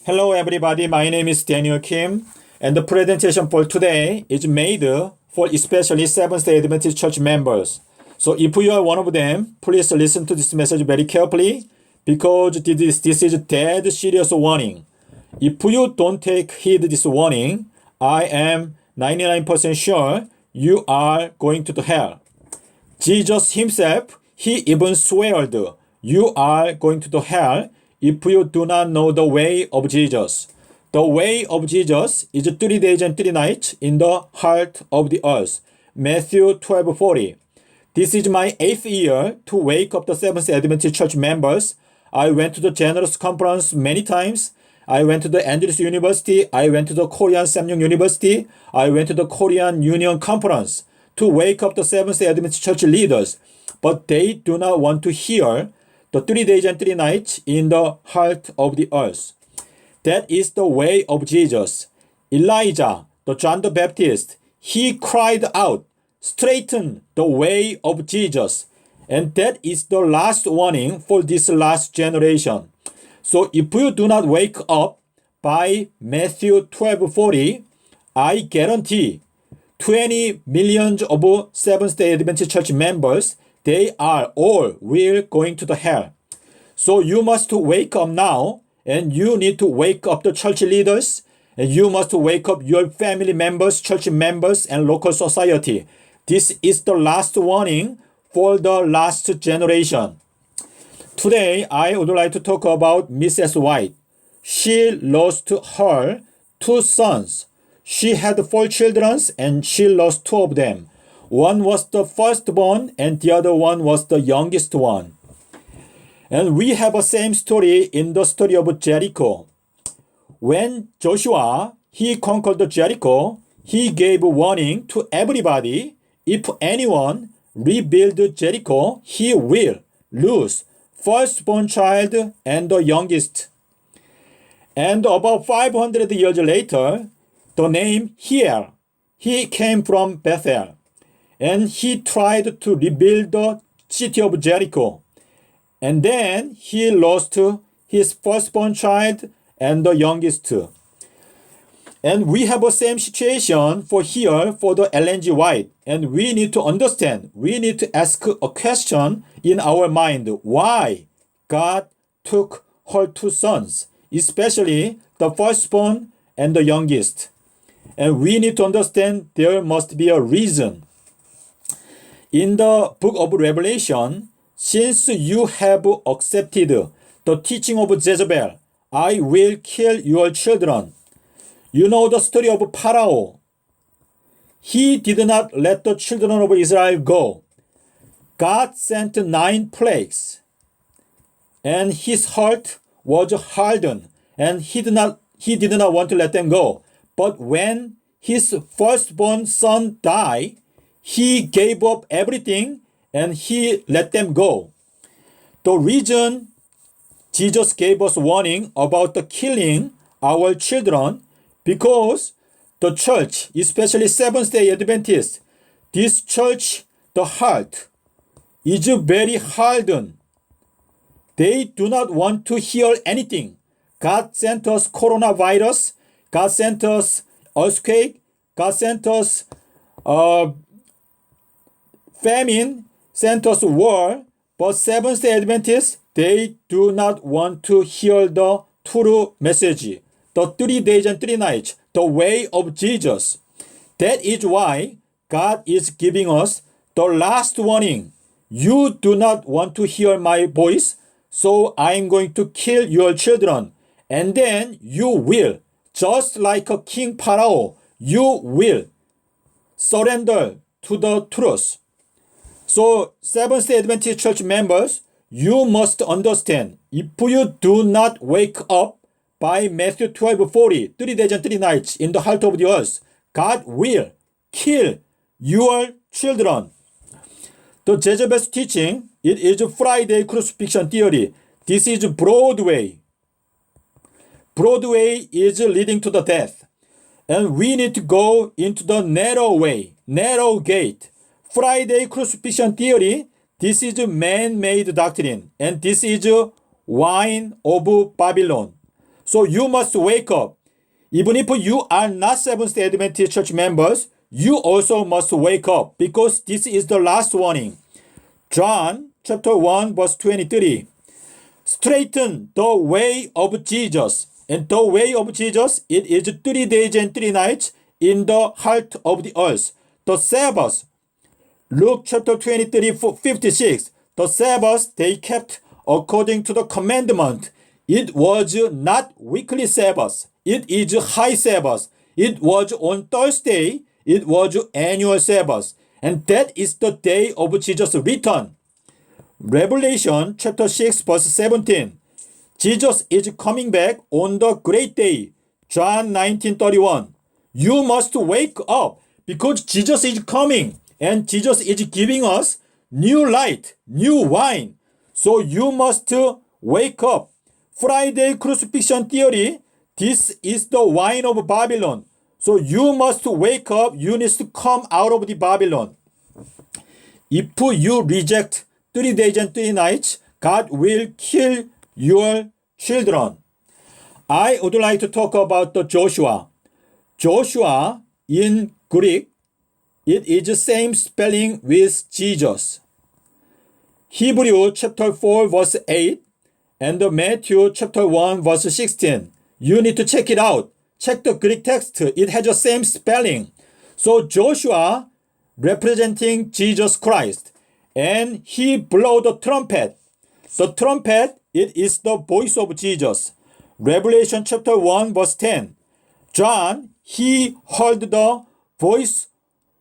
Hello everybody, my name is Daniel Kim and the presentation for today is made for especially Seventh-day Adventist Church members. So if you are one of them, please listen to this message very carefully because this is dead serious warning. If you don't take heed this warning, I am 99% sure you are going to hell. Jesus himself, he even sweared, you are going to hell if you do not know the way of Jesus. The way of Jesus is 3 days and 3 nights in the heart of the earth. Matthew 12:40. This is my 8th year to wake up the Seventh-day Adventist Church members. I went to the Generous Conference many times. I went to the Andrews University. I went to the Korean Samyang University. I went to the Korean Union Conference to wake up the Seventh-day Adventist Church leaders. But they do not want to hear the 3 days and 3 nights in the heart of the earth. That is the way of Jesus. Elijah, the John the Baptist, he cried out, straighten the way of Jesus. And that is the last warning for this last generation. So if you do not wake up by Matthew 12:40, I guarantee 20 millions of Seventh-day Adventist Church members, they are all will going to the hell. So you must wake up now, and you need to wake up the church leaders, and you must wake up your family members, church members, and local society. This is the last warning for the last generation. Today, I would like to talk about Mrs. White. She lost her 2 sons. She had 4 children and she lost 2 of them. One was the firstborn and the other one was the youngest one. And we have a same story in the story of Jericho. When Joshua, he conquered Jericho, he gave warning to everybody, if anyone rebuild Jericho, he will lose firstborn child and the youngest. And about 500 years later, the name Hiel, he came from Bethel. And he tried to rebuild the city of Jericho. And then he lost his firstborn child and the youngest. And we have the same situation for here for the Ellen G. White. And we need to understand, we need to ask a question in our mind. Why God took her 2 sons, especially the firstborn and the youngest. And we need to understand there must be a reason. In the book of Revelation, since you have accepted the teaching of Jezebel, I will kill your children. You know the story of Pharaoh. He did not let the children of Israel go. God sent 9 plagues, and his heart was hardened, and he did not want to let them go. But when his firstborn son died, he gave up everything and he let them go. The reason Jesus gave us warning about the killing our children, because the church, especially Seventh-day Adventist, this church, the heart is very hardened. They do not want to hear anything. God sent us coronavirus. God sent us earthquake. God sent us famine, sent us war. But Seventh-day Adventists, they do not want to hear the true message. The 3 days and 3 nights, the way of Jesus. That is why God is giving us the last warning. You do not want to hear my voice, so I am going to kill your children. And then you will, just like a King Pharaoh, you will surrender to the truth. So, Seventh-day Adventist Church members, you must understand, if you do not wake up by Matthew 12:40, 3 days and 3 nights in the heart of the earth, God will kill your children. The Jezebel's teaching, it is Friday crucifixion theory. This is Broadway. Broadway is leading to the death. And we need to go into the narrow way, narrow gate. Friday crucifixion theory, this is a man-made doctrine. And this is wine of Babylon. So you must wake up. Even if you are not Seventh-day Adventist church members, you also must wake up because this is the last warning. John chapter 1 verse 23. Straighten the way of Jesus. And the way of Jesus, it is 3 days and 3 nights in the heart of the earth. The Sabbath. Luke chapter 23 56. The Sabbath they kept according to the commandment. It was not weekly Sabbath. It is high Sabbath. It was on Thursday. It was annual Sabbath. And that is the day of Jesus' return. Revelation chapter 6 verse 17. Jesus is coming back on the great day. John 19:31. You must wake up because Jesus is coming and Jesus is giving us new light, new wine. So you must wake up. Friday crucifixion theory. This is the wine of Babylon. So you must wake up. You need to come out of the Babylon. If you reject 3 days and 3 nights, God will kill your children. I would like to talk about the Joshua. Joshua in Greek, it is the same spelling with Jesus. Hebrew chapter 4 verse 8 and Matthew chapter 1 verse 16. You need to check it out. Check the Greek text. It has the same spelling. So Joshua representing Jesus Christ. And he blew the trumpet. The trumpet, it is the voice of Jesus. Revelation chapter 1 verse 10. John, he heard the voice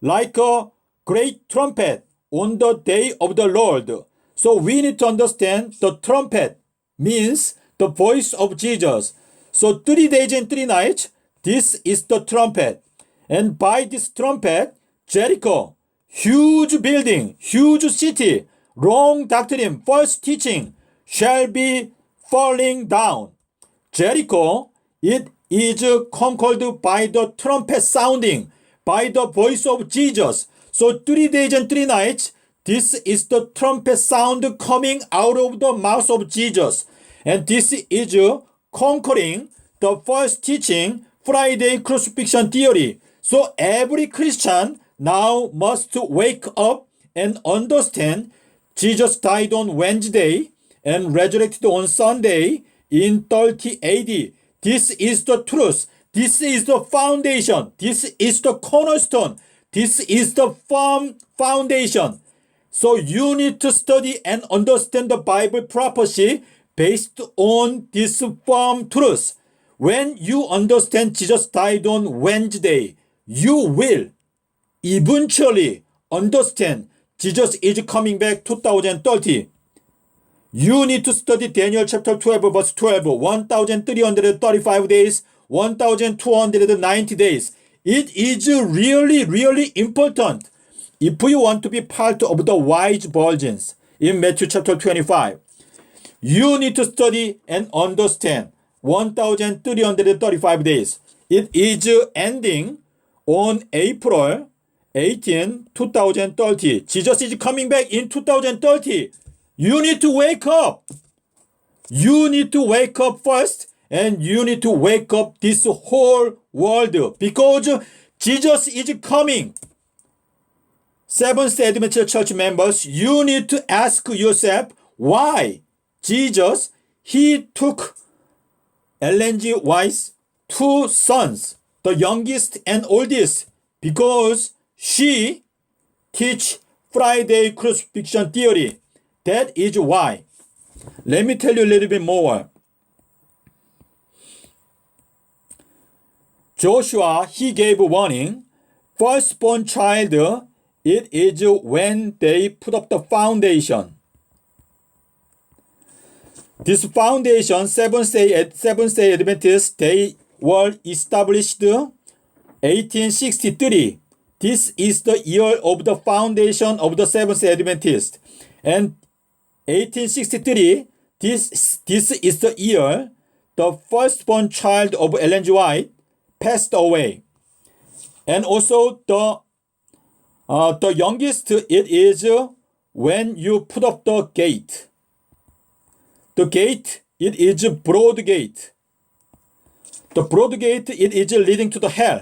like a great trumpet on the day of the Lord. So we need to understand the trumpet means the voice of Jesus. So 3 days and 3 nights, this is the trumpet. And by this trumpet, Jericho, huge building, huge city, wrong doctrine, false teaching shall be falling down. Jericho, it is conquered by the trumpet sounding, by the voice of Jesus. So 3 days and 3 nights, this is the trumpet sound coming out of the mouth of Jesus. And this is conquering the false teaching, Friday crucifixion theory. So every Christian now must wake up and understand Jesus died on Wednesday and resurrected on Sunday in 30 AD. This is the truth. This is the foundation. This is the cornerstone. This is the firm foundation. So you need to study and understand the Bible prophecy based on this firm truth. When you understand Jesus died on Wednesday, you will eventually understand Jesus is coming back 2030. You need to study Daniel chapter 12 verse 12, 1335 days, 1290 days. It is really important if you want to be part of the wise virgins in Matthew chapter 25. You need to study and understand 1335 days. It is ending on April 18, 2030. Jesus is coming back in 2030. You need to wake up. You need to wake up first, and you need to wake up this whole world because Jesus is coming. Seventh-day Adventist Church members, you need to ask yourself why Jesus, he took Ellen G. White's 2 sons, the youngest and oldest, because she teach Friday crucifixion theory. That is why. Let me tell you a little bit more. Joshua, he gave a warning. Firstborn child, it is when they put up the foundation. This foundation, Seventh-day Adventists, they were established 1863. This is the year of the foundation of the Seventh-day Adventists. And 1863, this is the year the firstborn child of Ellen G. White passed away. And also the youngest, it is when you put up the gate. The gate, it is broad gate. The broad gate, it is leading to the hell.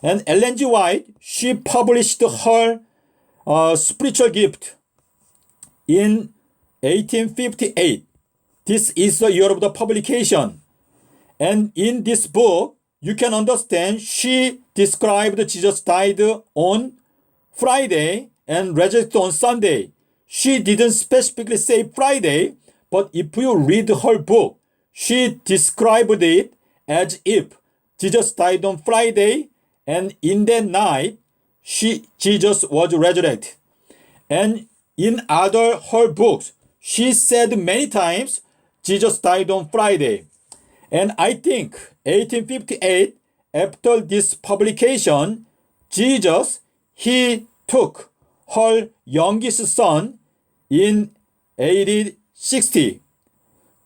And Ellen G. White, she published her spiritual gift in 1858. This is the year of the publication. And in this book, you can understand she described Jesus died on Friday and resurrected on Sunday. She didn't specifically say Friday, but if you read her book, she described it as if Jesus died on Friday and in that night, Jesus was resurrected. And in other her books, she said many times, Jesus died on Friday. And I think 1858, after this publication, Jesus, he took her youngest son in 1860.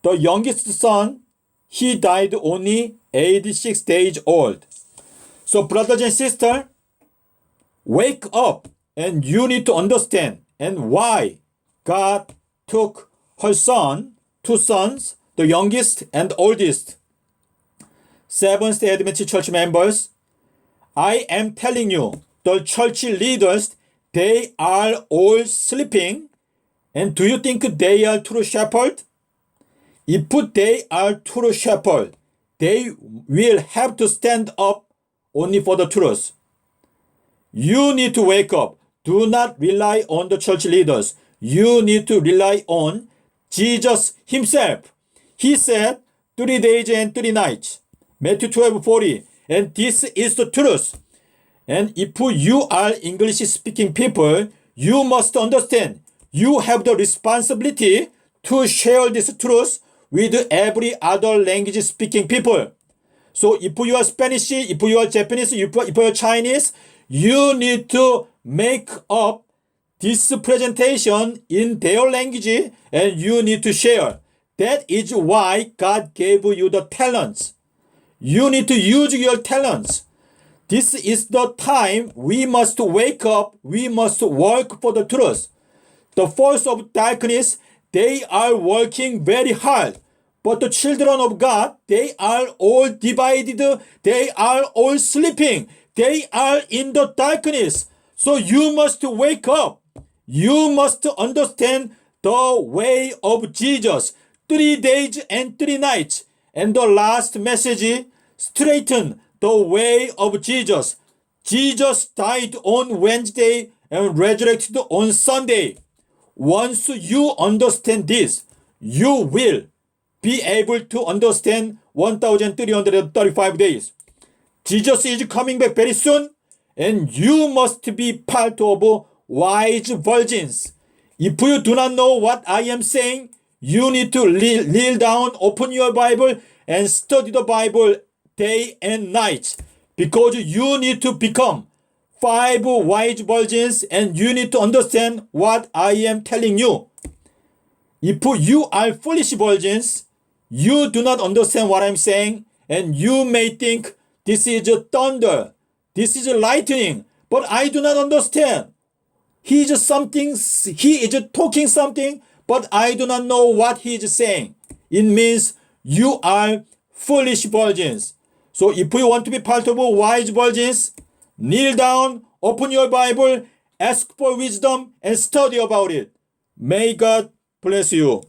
The youngest son, he died only 86 days old. So brothers and sisters, wake up and you need to understand and why God took her son, two sons, the youngest and oldest. Seventh-day Adventist church members, I am telling you, the church leaders, they are all sleeping. And do you think they are true shepherds? If they are true shepherds, they will have to stand up only for the truth. You need to wake up. Do not rely on the church leaders. You need to rely on Jesus himself. He said 3 days and 3 nights. Matthew 12:40. And this is the truth. And if you are English speaking people, you must understand you have the responsibility to share this truth with every other language speaking people. So if you are Spanish, if you are Japanese, if you are Chinese, you need to make up this presentation in their language and you need to share. That is why God gave you the talents. You need to use your talents. This is the time we must wake up. We must work for the truth. The force of darkness, they are working very hard. But the children of God, they are all divided. They are all sleeping. They are in the darkness. So you must wake up. You must understand the way of Jesus. 3 days and 3 nights. And the last message, straighten the way of Jesus. Jesus died on Wednesday and resurrected on Sunday. Once you understand this, you will be able to understand 1,335 days. Jesus is coming back very soon, and you must be part of wise virgins. If you do not know what I am saying, you need to kneel down, open your Bible, and study the Bible day and night, because you need to become 5 wise virgins and you need to understand what I am telling you. If you are foolish virgins, you do not understand what I'm saying and you may think this is thunder, this is lightning, but I do not understand. He is talking something, but I do not know what he is saying. It means you are foolish virgins. So if you want to be part of wise virgins, kneel down, open your Bible, ask for wisdom, and study about it. May God bless you.